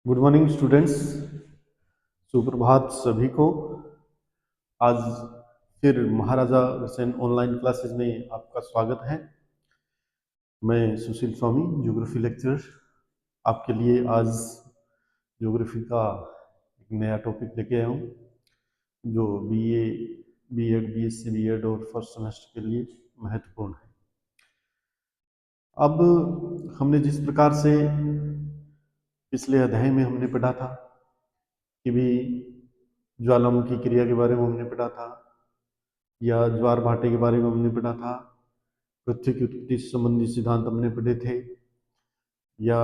Good morning students. सुप्रभात सभी को। आज फिर महाराजा अग्रसेन ऑनलाइन क्लासेस में आपका स्वागत है। मैं सुशील स्वामी, ज्योग्राफी लेक्चरर, आपके लिए आज ज्योग्राफी का एक नया टॉपिक लेके आया हूँ जो बीए, बीएड, बीएससी बीएड और फर्स्ट सेमेस्टर के लिए महत्वपूर्ण है। अब हमने जिस प्रकार से पिछले अध्याय में हमने पढ़ा था कि भी ज्वालामुखी क्रिया के बारे में हमने पढ़ा था, या ज्वार भाटे के बारे में हमने पढ़ा था, पृथ्वी की उत्पत्ति से संबंधित सिद्धांत हमने पढ़े थे, या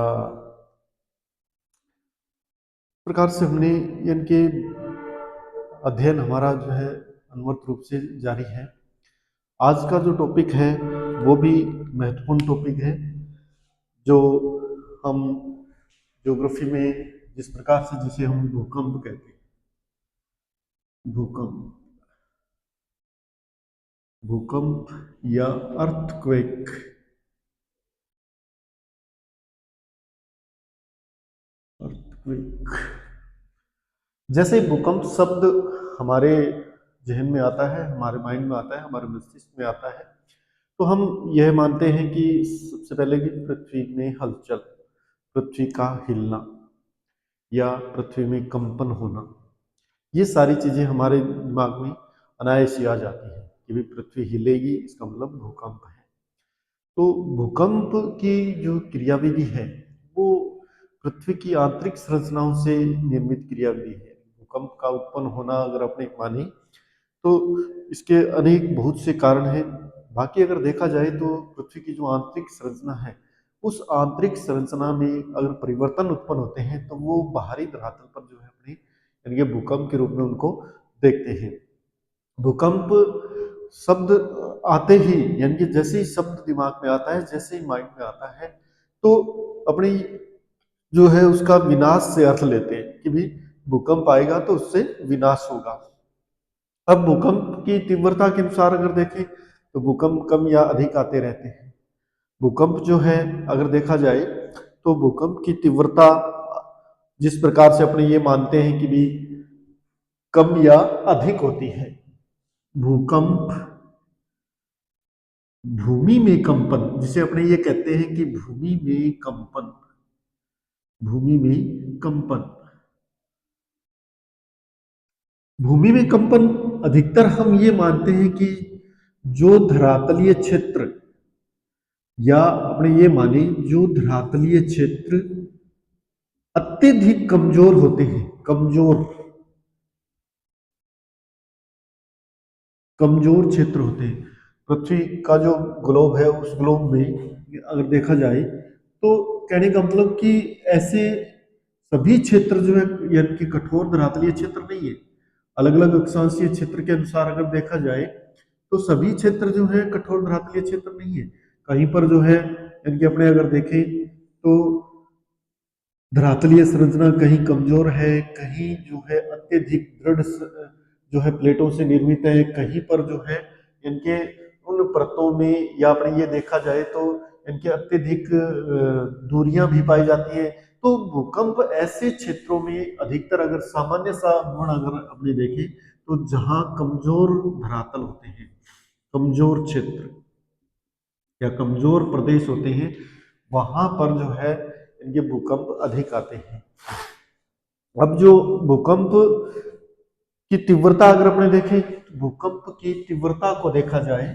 प्रकार से हमने इनके अध्ययन हमारा जो है अनवरत रूप से जारी है। आज का जो टॉपिक है वो भी महत्वपूर्ण टॉपिक है, जो हम ज्योग्राफी में जिस प्रकार से जिसे हम भूकंप कहते हैं, भूकंप या अर्थक्वेक, जैसे भूकंप शब्द हमारे जहन में आता है, हमारे माइंड में आता है, हमारे मस्तिष्क में आता है, तो हम यह मानते हैं कि सबसे पहले कि पृथ्वी में हलचल, पृथ्वी का हिलना या पृथ्वी में कंपन होना, ये सारी चीजें हमारे दिमाग में अनायास ही आ जाती हैं कि भाई पृथ्वी हिलेगी, इसका मतलब भूकंप है। तो भूकंप की जो क्रियाविधि है वो पृथ्वी की आंतरिक संरचनाओं से निर्मित क्रियाविधि है। भूकंप का उत्पन्न होना अगर अपने माने तो इसके अनेक बहुत से कारण हैं। बाकी अगर देखा जाए तो पृथ्वी की जो आंतरिक संरचना है, उस आंतरिक संरचना में अगर परिवर्तन उत्पन्न होते हैं तो वो बाहरी धरातल पर जो है अपने यानी कि भूकंप के रूप में उनको देखते हैं। भूकंप शब्द आते ही यानी कि जैसे ही शब्द दिमाग में आता है, जैसे ही माइंड में आता है, तो अपनी जो है उसका विनाश से अर्थ लेते हैं कि भी भूकंप आएगा तो उससे विनाश होगा। अब भूकंप की तीव्रता के अनुसार अगर देखें तो भूकंप कम या अधिक आते रहते हैं। भूकंप जो है अगर देखा जाए तो भूकंप की तीव्रता जिस प्रकार से अपने ये मानते हैं कि भी कम या अधिक होती है। भूकंप भूमि में कंपन, जिसे अपने ये कहते हैं कि भूमि में कंपन, भूमि में कंपन, भूमि में कंपन अधिकतर हम ये मानते हैं कि जो धरातलीय क्षेत्र, या अपने ये माने जो धरातलीय क्षेत्र अत्यधिक कमजोर होते हैं, कमजोर क्षेत्र होते हैं। पृथ्वी का जो ग्लोब है, उस ग्लोब में अगर देखा जाए तो कहने का मतलब कि ऐसे सभी क्षेत्र जो है यानी कि कठोर धरातलीय क्षेत्र नहीं है। अलग अलग अक्षांशीय क्षेत्र के अनुसार अगर देखा जाए तो सभी क्षेत्र जो है कठोर धरातलीय क्षेत्र नहीं है। कहीं पर जो है यानी कि अपने अगर देखें तो धरातलीय संरचना कहीं कमजोर है, कहीं जो है अत्यधिक दृढ़ जो है प्लेटों से निर्मित है, कहीं पर जो है इनके उन परतों में या अपने ये देखा जाए तो इनके अत्यधिक दूरियां भी पाई जाती है। तो भूकंप ऐसे क्षेत्रों में अधिकतर अगर सामान्य सा गुण अगर अपने देखें तो जहां कमजोर धरातल होते हैं, कमजोर क्षेत्र या कमजोर प्रदेश होते हैं, वहां पर जो है इनके भूकंप अधिक आते हैं। अब जो भूकंप की तीव्रता अगर अपने देखें तो भूकंप की तीव्रता को देखा जाए,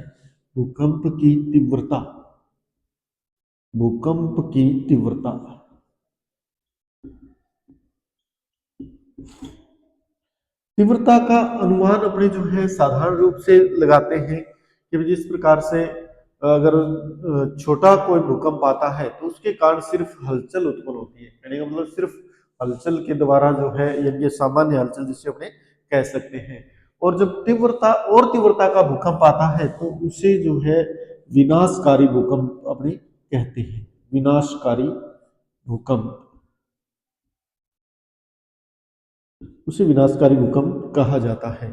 भूकंप की तीव्रता, भूकंप की तीव्रता, तीव्रता का अनुमान अपने जो है साधारण रूप से लगाते हैं कि जिस प्रकार से अगर छोटा कोई भूकंप आता है तो उसके कारण सिर्फ हलचल उत्पन्न होती है, यानी मतलब सिर्फ हलचल के द्वारा जो है ये सामान्य हलचल जिसे अपने कह सकते हैं। और जब तीव्रता और तीव्रता का भूकंप आता है तो उसे जो है विनाशकारी भूकंप अपने कहते हैं, विनाशकारी भूकंप, उसे विनाशकारी भूकंप कहा जाता है।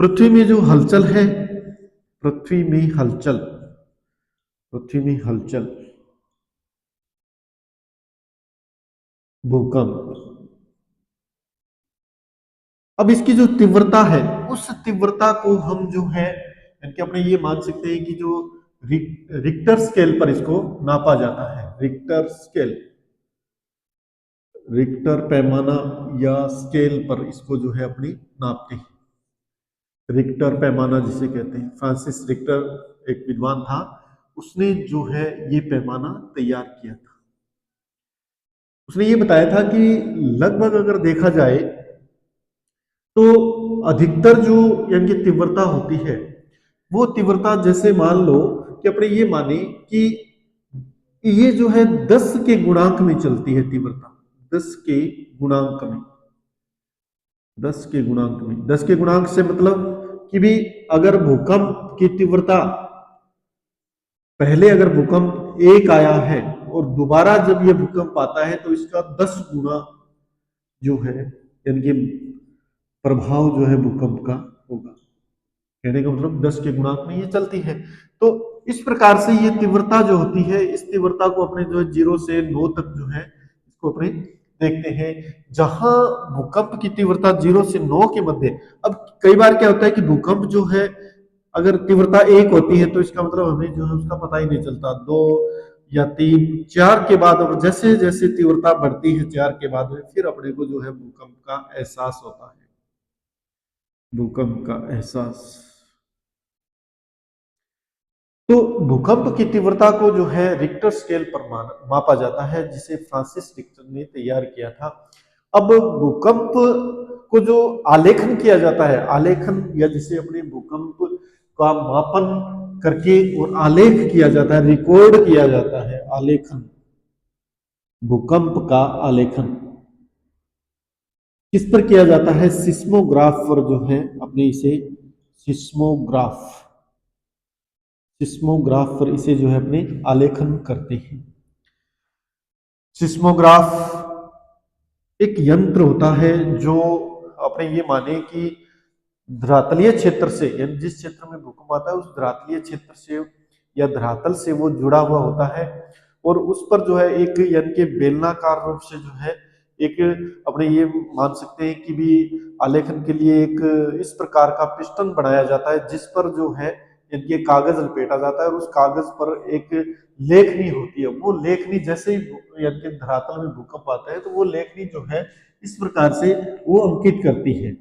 पृथ्वी में जो हलचल है, पृथ्वी में हलचल, पृथ्वी में हलचल भूकंप। अब इसकी जो तीव्रता है, उस तीव्रता को हम जो है यानी कि अपने ये मान सकते हैं कि जो रिक्टर स्केल पर इसको नापा जाता है। रिक्टर स्केल, रिक्टर पैमाना या स्केल पर इसको जो है अपनी नापते हैं। रिक्टर पैमाना जिसे कहते हैं, फ्रांसिस रिक्टर एक विद्वान था, उसने जो है ये पैमाना तैयार किया था। उसने ये बताया था कि लगभग अगर देखा जाए तो अधिकतर जो यानी कि तीव्रता होती है, वो तीव्रता जैसे मान लो कि अपने ये माने कि ये जो है 10 के गुणांक में चलती है तीव्रता। 10 के गुणांक में, 10 के गुणांक में, 10 के गुणांक से मतलब कि भी अगर भूकंप की तीव्रता पहले अगर भूकंप एक आया है और दोबारा जब ये भूकंप आता है तो इसका 10 गुना जो है यानी कि प्रभाव जो है भूकंप का होगा। कहने का मतलब 10 के गुणांक में ये चलती है। तो इस प्रकार से ये तीव्रता जो होती है, इस तीव्रता को अपने जो है 0 से 9 तक जो है इसको अपने देखते हैं। जहां भूकंप की तीव्रता 0 से 9 के मध्य, अब कई बार क्या होता है कि भूकंप जो है अगर तीव्रता 1 होती है तो इसका मतलब हमें जो है उसका पता ही नहीं चलता। 2 या 3, 4 के बाद और जैसे जैसे तीव्रता बढ़ती है 4 के बाद में फिर अपने को जो है भूकंप का एहसास होता है। भूकंप का एहसास। तो भूकंप की तीव्रता को जो है रिक्टर स्केल पर मापा जाता है, जिसे फ्रांसिस रिक्टर ने तैयार किया था। अब भूकंप को जो आलेखन किया जाता है, आलेखन या जिसे अपने भूकंप का मापन करके और आलेख किया जाता है, रिकॉर्ड किया जाता है, आलेखन, भूकंप का आलेखन किस पर किया जाता है? सिस्मोग्राफ पर जो है अपने इसे सिस्मोग्राफ, सिस्मोग्राफ पर इसे जो है अपने आलेखन करते हैं। सिस्मोग्राफ एक यंत्र होता है जो अपने ये माने कि धरातलीय क्षेत्र से, यानी जिस क्षेत्र में भूकंप आता है उस धरातलीय क्षेत्र से या धरातल से वो जुड़ा हुआ होता है और उस पर जो है एक यानी कि बेलनाकार रूप से जो है एक अपने ये मान सकते हैं कि भी आलेखन के लिए एक इस प्रकार का पिस्टन बनाया जाता है जिस पर जो है यानी कि कागज लपेटा जाता है और उस कागज पर एक लेखनी होती है। वो लेखनी जैसे ही यानी कि धरातल में भूकंप आता है तो वो लेखनी जो है इस प्रकार से वो अंकित करती है,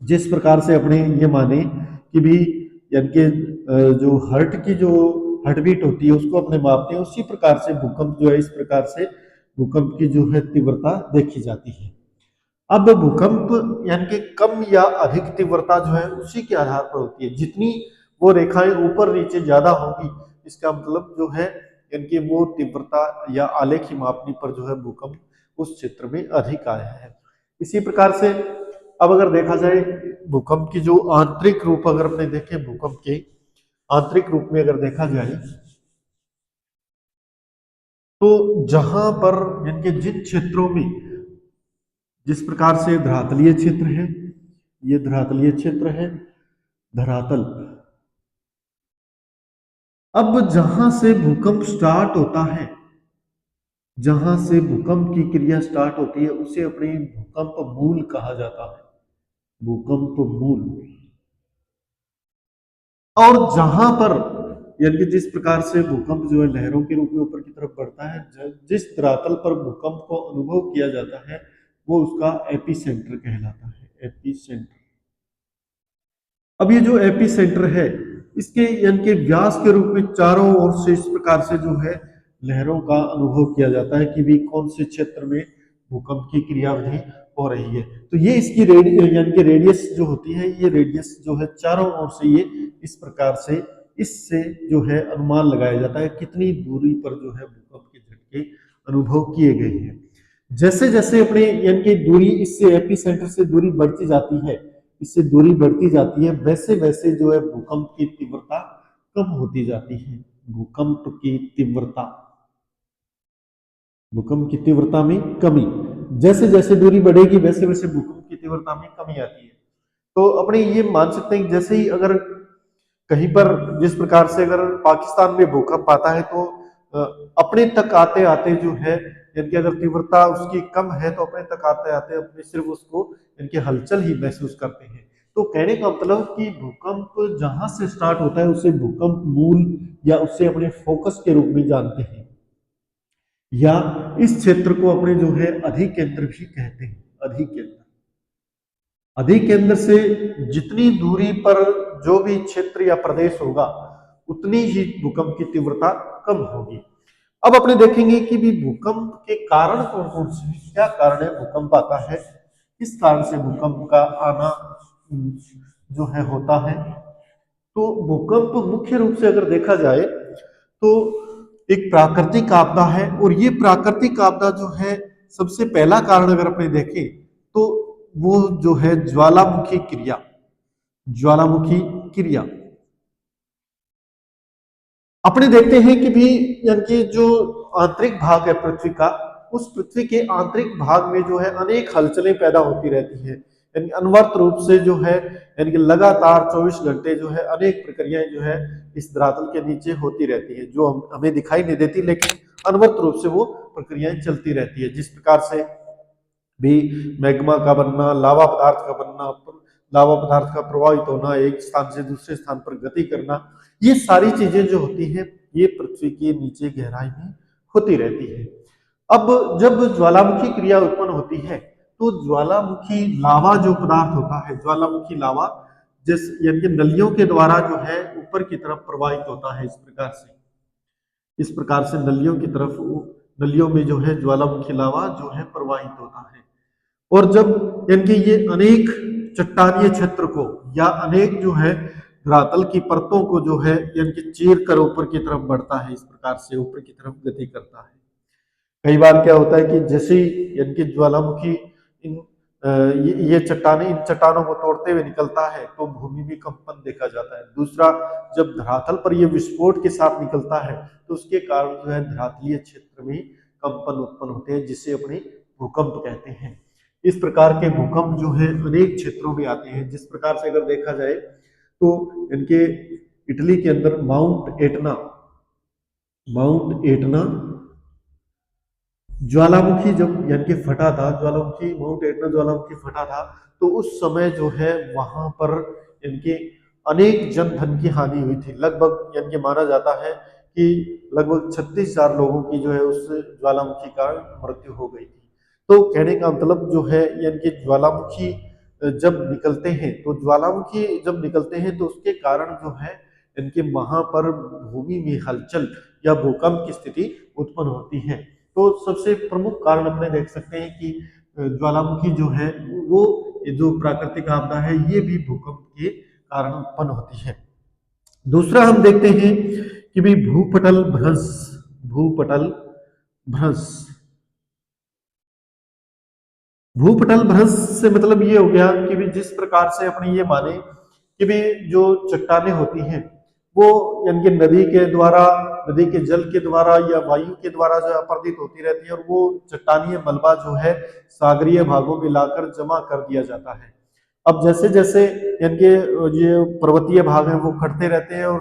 जिस प्रकार से अपने ये माने कि भी यानी कि जो हार्ट की जो हार्ट बीट होती है उसको अपने मापते हैं, उसी प्रकार से भूकंप जो है इस प्रकार से भूकंप की जो है तीव्रता देखी जाती है। अब भूकंप यानी कि कम या अधिक तीव्रता जो है उसी के आधार पर होती है। जितनी वो रेखाएं ऊपर नीचे ज्यादा होंगी इसका मतलब जो है यानी कि वो तीव्रता या आलेखी मापनी पर जो है भूकंप उस क्षेत्र में अधिक आया है। इसी प्रकार से अब अगर देखा जाए भूकंप की जो आंतरिक रूप अगर अपने देखें, भूकंप के आंतरिक रूप में अगर देखा जाए तो जहां पर यानी कि जिन क्षेत्रों में जिस प्रकार से धरातलीय क्षेत्र है, ये धरातलीय क्षेत्र है, धरातल। अब जहां से भूकंप स्टार्ट होता है, जहां से भूकंप की क्रिया स्टार्ट होती है उसे अपने भूकंप मूल कहा जाता है, भूकंप मूल। और जहां पर यानी कि जिस प्रकार से भूकंप जो है लहरों के रूप में ऊपर की तरफ बढ़ता है, जिस धरातल पर भूकंप को अनुभव किया जाता है वो उसका एपी सेंटर कहलाता है, एपी सेंटर। अब ये जो एपी सेंटर है इसके यानी कि व्यास के रूप में चारों ओर से इस प्रकार से जो है लहरों का अनुभव किया जाता है कि भी कौन से क्षेत्र में भूकंप की क्रियाविधि हो रही है। तो ये इसकी यानी कि रेडियस जो होती है, ये रेडियस जो है चारों ओर से ये इस प्रकार से इससे जो है अनुमान लगाया जाता है कितनी दूरी पर जो है भूकंप के झटके अनुभव किए गए हैं। जैसे जैसे अपने यानी कि दूरी इससे एपी सेंटर से दूरी बढ़ती जाती है, इससे दूरी बढ़ती जाती है, वैसे वैसे जो है भूकंप की तीव्रता कम होती जाती है। भूकंप की तीव्रता, भूकंप की तीव्रता में कमी, जैसे जैसे दूरी बढ़ेगी वैसे वैसे भूकंप की तीव्रता में कमी आती है। तो अपने ये मान सकते हैं कि जैसे ही अगर कहीं पर जिस प्रकार से अगर पाकिस्तान में भूकंप आता है तो अपने तक आते आते जो है यानी कि अगर तीव्रता उसकी कम है तो अपने तक आते आते अपने सिर्फ उसको इनकी हलचल ही महसूस करते हैं। तो कहने का मतलब कि भूकंप जहां से स्टार्ट होता है उसे भूकंप मूल या उसे अपने फोकस के रूप में जानते हैं, या इस क्षेत्र को अपने जो है अधिकेंद्र भी कहते हैं। अधिकेंद्र, अधिकेंद्र से जितनी दूरी पर जो भी क्षेत्र या प्रदेश होगा उतनी ही भूकंप की तीव्रता कम होगी। अब अपने देखेंगे कि भी भूकंप के कारण कौन कौन से हैं, क्या कारण है भूकंप आता है, किस कारण से भूकंप का आना जो है होता है। तो भूकंप मुख्य रूप से अगर देखा जाए तो एक प्राकृतिक आपदा है, और ये प्राकृतिक आपदा जो है सबसे पहला कारण अगर अपने देखें तो वो जो है ज्वालामुखी क्रिया। ज्वालामुखी क्रिया अपने देखते हैं कि भी यानी कि जो आंतरिक भाग है पृथ्वी का, उस पृथ्वी के आंतरिक भाग में जो है अनेक हलचलें पैदा होती रहती है, यानी अनवरत रूप से जो है, यानी कि लगातार 24 घंटे जो है अनेक प्रक्रियाएं जो है इस धरातल के नीचे होती रहती है, जो हमें दिखाई नहीं देती, लेकिन अनवरत रूप से वो प्रक्रियाएं चलती रहती है। जिस प्रकार से भी मैग्मा का बनना, लावा पदार्थ का बनना, लावा पदार्थ का प्रवाहित होना, एक स्थान से दूसरे स्थान पर गति करना, ये सारी चीजें जो होती हैं ये पृथ्वी के नीचे गहराई में होती रहती है। अब जब ज्वालामुखी क्रिया उत्पन्न होती है तो ज्वालामुखी लावा जो पदार्थ होता है, ज्वालामुखी लावा जिस यानी कि नलियों के द्वारा जो है ऊपर की तरफ प्रवाहित होता है, इस प्रकार से नलियों की तरफ, नलियों में जो है ज्वालामुखी लावा जो है प्रवाहित होता है। और जब यानी कि ये अनेक चट्टानीय क्षेत्र को या अनेक जो है धरातल की परतों को जो है यानी कि चीर कर ऊपर की तरफ बढ़ता है, इस प्रकार से ऊपर की तरफ गति करता है। कई बार क्या होता है कि जैसे ही यानी कि ज्वालामुखी इन ये चट्टाने इन चट्टानों को तोड़ते हुए निकलता है तो भूमि में कंपन देखा जाता है। दूसरा, जब धरातल पर ये विस्फोट के साथ निकलता है तो उसके कारण जो है धरातलीय क्षेत्र में कंपन उत्पन्न होते हैं, जिसे अपने भूकंप कहते हैं। इस प्रकार के भूकंप जो है अनेक क्षेत्रों में आते हैं। जिस प्रकार से अगर देखा जाए तो इनके इटली के अंदर माउंट एटना ज्वालामुखी जब यानी कि फटा था, ज्वालामुखी माउंट एटना ज्वालामुखी फटा था, तो उस समय जो है वहां पर इनके अनेक जन धन की हानि हुई थी। लगभग यानी कि माना जाता है कि लगभग 36,000 लोगों की जो है उस ज्वालामुखी का मृत्यु हो गई थी। तो कहने का मतलब जो है यानी कि ज्वालामुखी जब निकलते हैं तो ज्वालामुखी जब निकलते हैं तो उसके कारण जो है इनके वहां पर भूमि में हलचल या भूकंप की स्थिति उत्पन्न होती है। तो सबसे प्रमुख कारण अपने देख सकते हैं कि ज्वालामुखी जो है वो जो प्राकृतिक आपदा है ये भी भूकंप के कारण उत्पन्न होती है। दूसरा हम देखते हैं कि भी भूपटल भ्रंश। भूपटल भ्रंश, भूपटल भ्रंश से मतलब ये हो गया कि भी जिस प्रकार से अपने ये माने कि भी जो चट्टानें होती हैं वो यानी कि नदी के द्वारा, नदी के जल के द्वारा या वायु के द्वारा जो अपरदित होती रहती है, और वो चट्टानीय मलबा जो है सागरीय भागों में लाकर जमा कर दिया जाता है। अब जैसे जैसे यानी कि ये पर्वतीय भाग है वो कटते रहते हैं और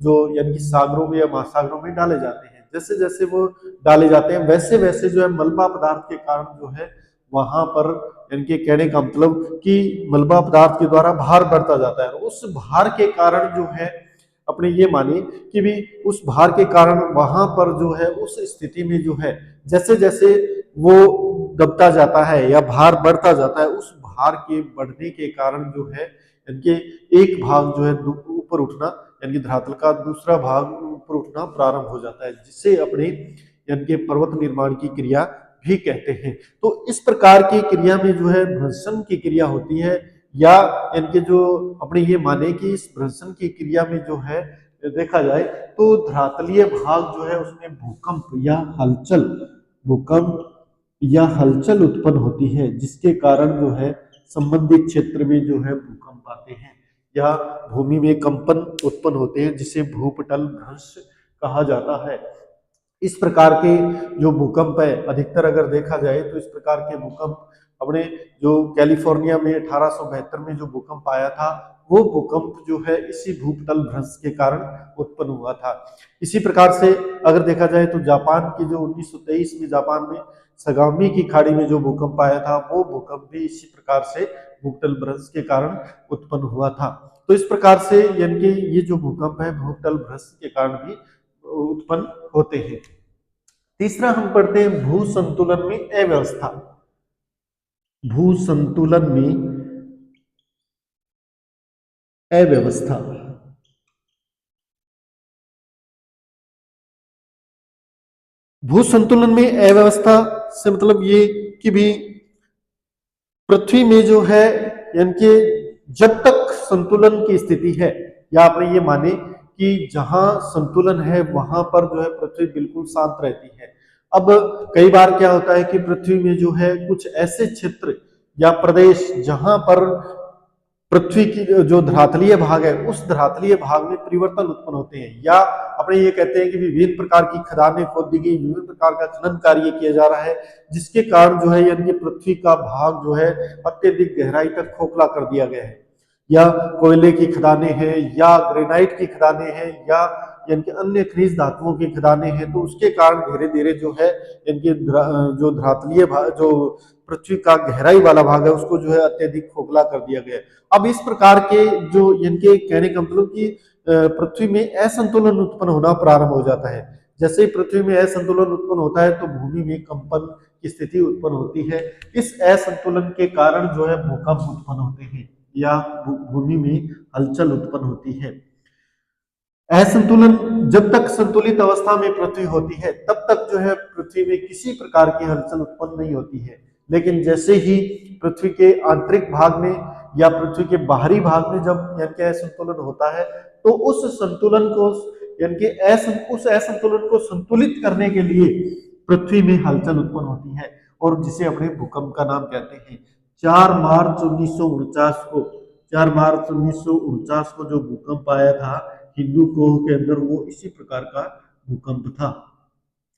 जो यानी कि सागरों में या महासागरों में डाले जाते हैं। जैसे जैसे वो डाले जाते हैं वैसे वैसे जो है मलबा पदार्थ के कारण जो है वहां पर यानी कि कहने का मतलब कि मलबा पदार्थ के द्वारा भार बढ़ता जाता है। उस भार के कारण जो है अपने ये माने कि भी उस भार के कारण वहां पर जो है उस स्थिति में जो है जैसे जैसे वो दबता जाता है या भार बढ़ता जाता है, उस भार के बढ़ने के कारण जो है इनके एक भाग जो है ऊपर उठना यानी कि धरातल का दूसरा भाग ऊपर उठना प्रारंभ हो जाता है, जिससे अपने यानी कि पर्वत निर्माण की क्रिया भी कहते हैं। तो इस प्रकार की क्रिया में जो है भ्रंशन की क्रिया होती है, या इनके जो अपने ये माने कि इस भ्रंशन की क्रिया में जो है देखा जाए तो धरातलीय भाग जो है उसमें भूकंप या हलचल उत्पन्न होती है, जिसके कारण जो है संबंधित क्षेत्र में जो है भूकंप आते हैं या भूमि में कंपन उत्पन्न होते हैं, जिसे भूपटल भ्रंश कहा जाता है। इस प्रकार के जो भूकंप है अधिकतर अगर देखा जाए तो इस प्रकार के भूकंप अपने जो कैलिफोर्निया में 1872 में जो भूकंप आया था, वो भूकंप जो है इसी भूपटल भ्रंश के कारण उत्पन्न हुआ था। इसी प्रकार से अगर देखा जाए तो जापान की जो 1923 में जापान में सगामी की खाड़ी में जो भूकंप आया था, वो भूकंप भी इसी प्रकार से भूपटल भ्रंश के कारण उत्पन्न हुआ था। तो इस प्रकार से यानी कि ये जो भूकंप है भूपटल भ्रंश के कारण भी उत्पन्न होते हैं। तीसरा हम पढ़ते हैं भू संतुलन में अव्यवस्था। भू संतुलन में अव्यवस्था। भू संतुलन में अव्यवस्था से मतलब ये कि भी पृथ्वी में जो है यानी कि जब तक संतुलन की स्थिति है, या आपने ये माने कि जहां संतुलन है वहां पर जो है पृथ्वी बिल्कुल शांत रहती है। अब कई बार क्या होता है कि पृथ्वी में जो है कुछ ऐसे क्षेत्र या प्रदेश जहां पर पृथ्वी की जो धरातलीय भाग है उस धरातलीय भाग में परिवर्तन उत्पन्न होते हैं, या अपने ये कहते हैं कि विभिन्न प्रकार की खदानें खोद दी गई, विभिन्न प्रकार का खनन कार्य किया जा रहा है, जिसके कारण जो है यानी कि पृथ्वी का भाग जो है अत्यधिक गहराई तक खोखला कर दिया गया है। या कोयले की खदानें हैं, या ग्रेनाइट की खदानें हैं, या यानी कि अन्य खनिज धातुओं की खदानें हैं, तो उसके कारण धीरे धीरे जो है इनके जो धरातलीय भाग, जो पृथ्वी का गहराई वाला भाग है, उसको जो है अत्यधिक खोखला कर दिया गया है। अब इस प्रकार के जो इनके कहने का मतलब कि पृथ्वी में असंतुलन उत्पन्न होना प्रारंभ हो जाता है। जैसे ही पृथ्वी में असंतुलन उत्पन्न होता है तो भूमि में कंपन की स्थिति उत्पन्न होती है। इस असंतुलन के कारण जो है भूकंप उत्पन्न होते हैं, या भूमि में हलचल उत्पन्न होती है। असंतुलन, जब तक संतुलित अवस्था में पृथ्वी होती है तब तक जो है पृथ्वी में किसी प्रकार की हलचल उत्पन्न नहीं होती है। लेकिन जैसे ही पृथ्वी के आंतरिक भाग में या पृथ्वी के बाहरी भाग में जब यानी कि असंतुलन होता है, तो उस संतुलन को यानी कि उस असंतुलन को संतुलित करने के लिए पृथ्वी में हलचल उत्पन्न होती है, और जिसे अपने भूकंप का नाम कहते हैं। 4 मार्च 1949 को 4 मार्च 1949 को जो भूकंप आया था हिंदू कोह के अंदर, वो इसी प्रकार का भूकंप था।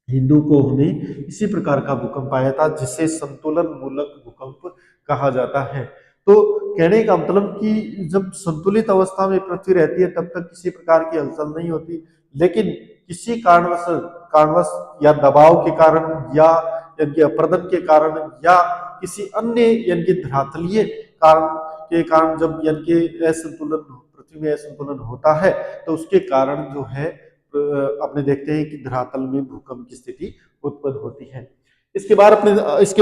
हिंदू कोह में इसी प्रकार का भूकंप आया था, जिसे संतुलन मूलक भूकंप कहा जाता है। तो कहने का मतलब कि जब संतुलित अवस्था में पृथ्वी रहती है तब तक किसी प्रकार की हलचल नहीं होती, लेकिन किसी कारणवश या दबाव के कारण, या यानी कि अपर्दन के कारण, या किसी अन्य यानी कि धरातलीय कारण के कारण जब यानी कि असंतुलन, पृथ्वी में असंतुलन होता है, तो उसके कारण जो है अपने देखते हैं कि धरातल में भूकंप की स्थिति उत्पन्न होती है। इसके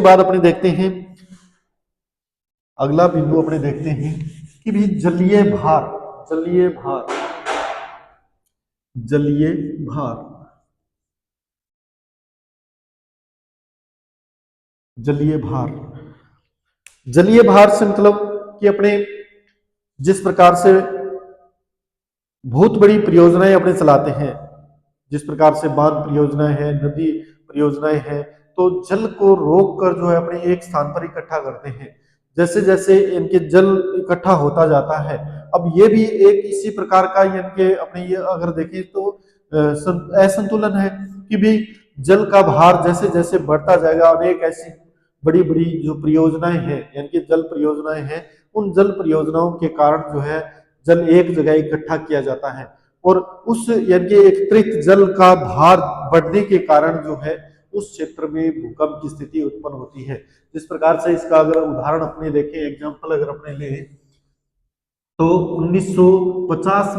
बाद अपने देखते हैं अगला बिंदु, अपने देखते हैं कि भी जलीय भार। जलीय भार। जलीय भार। जलीय भार। जलीय भार से मतलब कि अपने जिस प्रकार से बहुत बड़ी परियोजनाएं अपने चलाते हैं, जिस प्रकार से बांध परियोजनाएं हैं, नदी परियोजनाएं हैं, तो जल को रोक कर जो है अपने एक स्थान पर इकट्ठा करते हैं। जैसे जैसे इनके जल इकट्ठा होता जाता है, अब ये भी एक इसी प्रकार का इनके अपने ये अगर देखें तो असंतुलन है कि भी जल का भार जैसे जैसे बढ़ता जाएगा, अनेक ऐसी बड़ी बड़ी जो परियोजनाएं हैं यानी कि जल परियोजनाएं हैं, उन जल परियोजनाओं के कारण जो है जल एक जगह इकट्ठा किया जाता है, और उस यानी कि एकत्रित जल का भार बढ़ने के कारण जो है उस क्षेत्र में भूकंप की स्थिति उत्पन्न होती है। जिस प्रकार से इसका अगर उदाहरण अपने देखें, एग्जांपल अगर अपने ले, तो 1950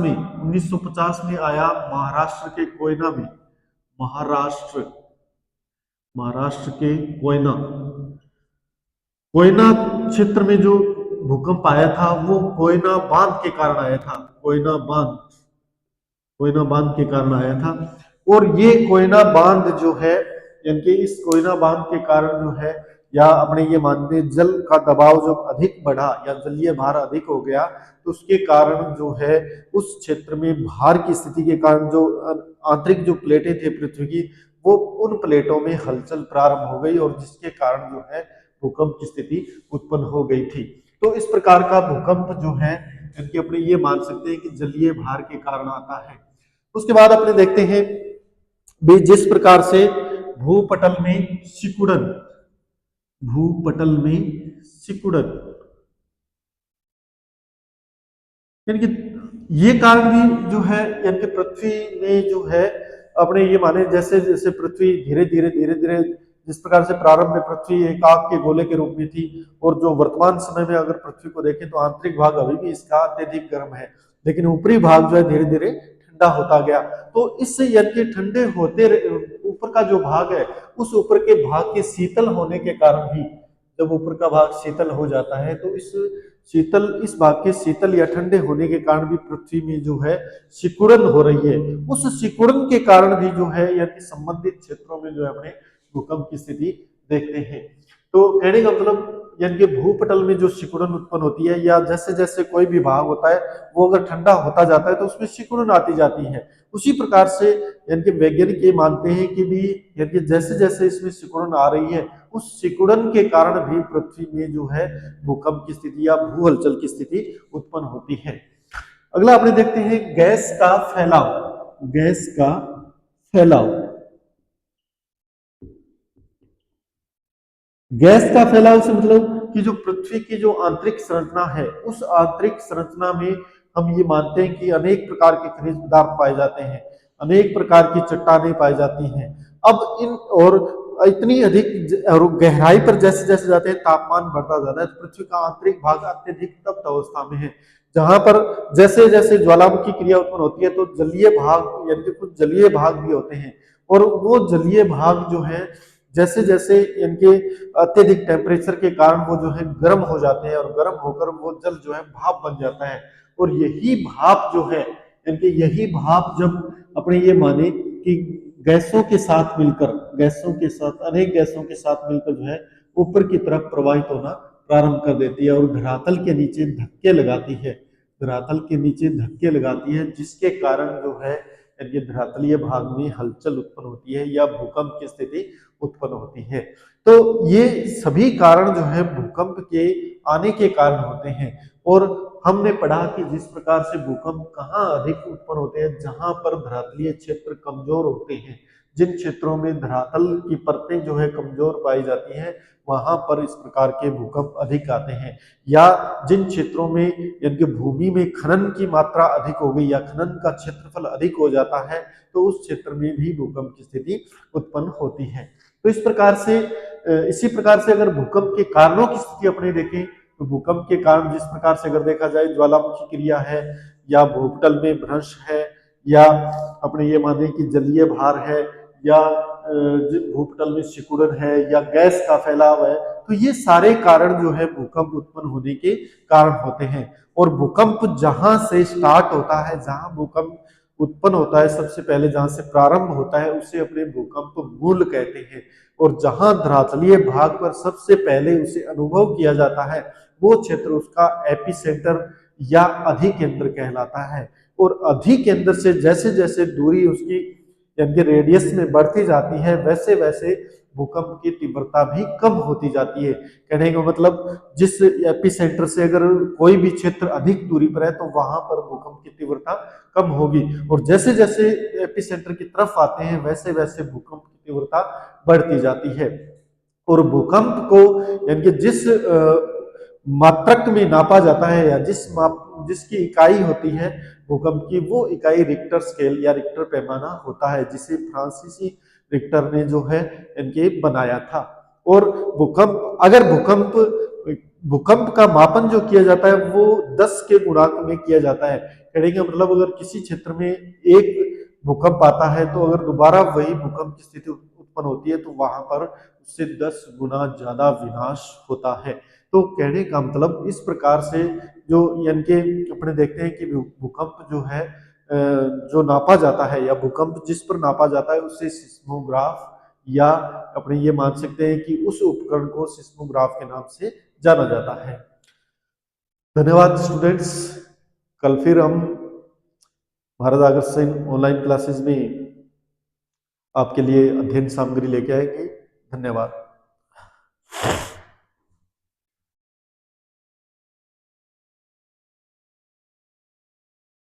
में आया महाराष्ट्र के कोयना में, महाराष्ट्र के कोयना कोयना क्षेत्र में जो भूकंप आया था वो कोयना बांध के कारण आया था। कोयना बांध के कारण आया था। और ये कोयना बांध जो है यानी कि इस कोयना बांध के कारण जो है, या अपने ये मानते हैं जल का दबाव जब अधिक बढ़ा या जलीय भार अधिक हो गया, तो उसके कारण जो है उस क्षेत्र में भार की स्थिति के कारण जो आंतरिक जो प्लेटें थे पृथ्वी की, वो उन प्लेटों में हलचल प्रारंभ हो गई, और जिसके कारण जो है भूकंप की स्थिति उत्पन्न हो गई थी। तो इस प्रकार का भूकंप जो है इनके अपने ये मान सकते हैं कि जलीय भार के कारण आता है। उसके बाद अपने देखते हैं भी जिस प्रकार से भूपटल में सिकुड़न सिकुड़न, यानी कि ये कारण भी जो है यानी कि पृथ्वी में जो है अपने ये माने जैसे जैसे पृथ्वी धीरे धीरे जिस प्रकार से प्रारंभ में पृथ्वी एक आग के गोले के रूप में थी, और जो वर्तमान समय में अगर पृथ्वी को देखें तो आंतरिक भाग अभी भी इसका अत्यधिक गर्म है, लेकिन ऊपरी भाग जो है धीरे धीरे ठंडा होता गया। तो इससे यानी कि ठंडे होते ऊपर का जो भाग है, उस ऊपर के भाग के शीतल होने के कारण भी, जब ऊपर का भाग शीतल हो जाता है तो इस भाग के शीतल या ठंडे होने के कारण भी पृथ्वी में जो है सिकुड़न हो रही है। उस सिकुड़न के कारण भी जो है यानी संबंधित क्षेत्रों में जो है अपने भूकंप की स्थिति देखते हैं। तो कहने का मतलब यानी कि भूपटल में जो सिकुड़न उत्पन्न होती है, या जैसे जैसे कोई भी भाग होता है वो अगर ठंडा होता जाता है तो उसमें सिकुड़न आती जाती है। उसी प्रकार से यानी कि वैज्ञानिक ये मानते हैं कि भी यानी कि जैसे जैसे इसमें सिकुड़न आ रही है, उस सिकुड़न के कारण भी पृथ्वी में जो है भूकंप की स्थिति या भू हलचल की स्थिति उत्पन्न होती है। अगला अपने देखते हैं गैस का फैलाव। गैस का फैलाव, गैस का फैलाव से मतलब कि जो पृथ्वी की जो आंतरिक संरचना है, उस आंतरिक संरचना में हम ये मानते हैं कि अनेक प्रकार के खनिज पदार्थ पाए जाते हैं, अनेक प्रकार की चट्टानें पाई जाती हैं। अब इन और इतनी अधिक और गहराई पर जैसे जैसे जाते हैं तापमान बढ़ता जाता है, तो पृथ्वी का आंतरिक भाग अत्यधिक तप्त अवस्था में है, जहां पर जैसे जैसे ज्वालामुखी क्रिया उत्पन्न होती है तो जलीय भाग यानी कि कुछ जलीय भाग भी होते हैं, और वो जलीय भाग जो है जैसे जैसे इनके अत्यधिक टेम्परेचर के कारण वो जो है गर्म हो जाते हैं, और गर्म होकर वो जल जो है भाप बन जाता है। और यही भाप जो है इनके यही भाप जब अपने ये माने कि गैसों के साथ मिलकर, गैसों के साथ अनेक गैसों के साथ मिलकर जो है ऊपर की तरफ प्रवाहित होना प्रारंभ कर देती है, और धरातल के नीचे धक्के लगाती है, धरातल के नीचे धक्के लगाती है, जिसके कारण जो है ये धरातलीय भाग में हलचल उत्पन्न होती है या भूकंप की स्थिति उत्पन्न होती है। तो ये सभी कारण जो है भूकंप के आने के कारण होते हैं। और हमने पढ़ा कि जिस प्रकार से भूकंप कहाँ अधिक उत्पन्न होते हैं, जहां पर धरातलीय क्षेत्र कमजोर होते हैं, जिन क्षेत्रों में धरातल की परतें जो है कमजोर पाई जाती हैं, वहां पर इस प्रकार के भूकंप अधिक आते हैं। या जिन क्षेत्रों में यानी कि भूमि में खनन की मात्रा अधिक हो गई या खनन का क्षेत्रफल अधिक हो जाता है, तो उस क्षेत्र में भी भूकंप की स्थिति उत्पन्न होती है। तो इस प्रकार से इसी प्रकार से अगर भूकंप के कारणों की स्थिति अपने देखें, तो भूकंप के कारण जिस प्रकार से अगर देखा जाए ज्वालामुखी क्रिया है, या भूपटल में भ्रंश है, या अपने ये माने कि जलीय भार है, या भूपटल में सिकुड़न है, या गैस का फैलाव है, तो ये सारे कारण जो है भूकंप उत्पन्न होने के कारण होते हैं। और भूकंप जहां से स्टार्ट होता है, जहां भूकंप उत्पन्न होता है, सबसे पहले जहां से प्रारंभ होता है उसे अपने भूकंप मूल कहते हैं। और जहां धरातलीय भाग पर सबसे पहले उसे अनुभव किया जाता है, वो क्षेत्र उसका एपिसेंटर या अधिकेंद्र कहलाता है। और अधिकेंद्र से जैसे जैसे दूरी उसकी यानी कि रेडियस में बढ़ती जाती है, वैसे वैसे भूकंप की तीव्रता भी कम होती जाती है। कहने का मतलब जिस एपिसेंटर से अगर कोई भी क्षेत्र अधिक दूरी पर है, तो वहां पर भूकंप की तीव्रता कम होगी, और जैसे जैसे एपिसेंटर की तरफ आते हैं वैसे वैसे भूकंप की तीव्रता बढ़ती जाती है। और भूकंप को यानी कि जिस मात्रक में नापा जाता है, या जिसकी इकाई होती है भूकंप की, वो इकाई रिक्टर स्केल या रिक्टर पैमाना होता है, जिसे फ्रांसीसी रिक्टर ने जो है इनके बनाया था। और भूकंप का मापन जो किया जाता है वो 10 के गुणांक में किया जाता है। कहने का मतलब अगर किसी क्षेत्र में एक भूकंप आता है, तो अगर दोबारा वही भूकंप की स्थिति उत्पन्न होती है, तो वहां पर उससे 10 गुना ज्यादा विनाश होता है। तो कहने का मतलब इस प्रकार से जो यानी कि अपने देखते हैं कि भूकंप जो है जो नापा जाता है, या भूकंप जिस पर नापा जाता है उसे सिस्मोग्राफ, या अपने ये मान सकते हैं कि उस उपकरण को सिस्मोग्राफ के नाम से जाना जाता है। धन्यवाद स्टूडेंट्स। कल फिर हम भारत आकर्षण ऑनलाइन क्लासेस में आपके लिए अध्ययन सामग्री लेके आएंगे। धन्यवाद।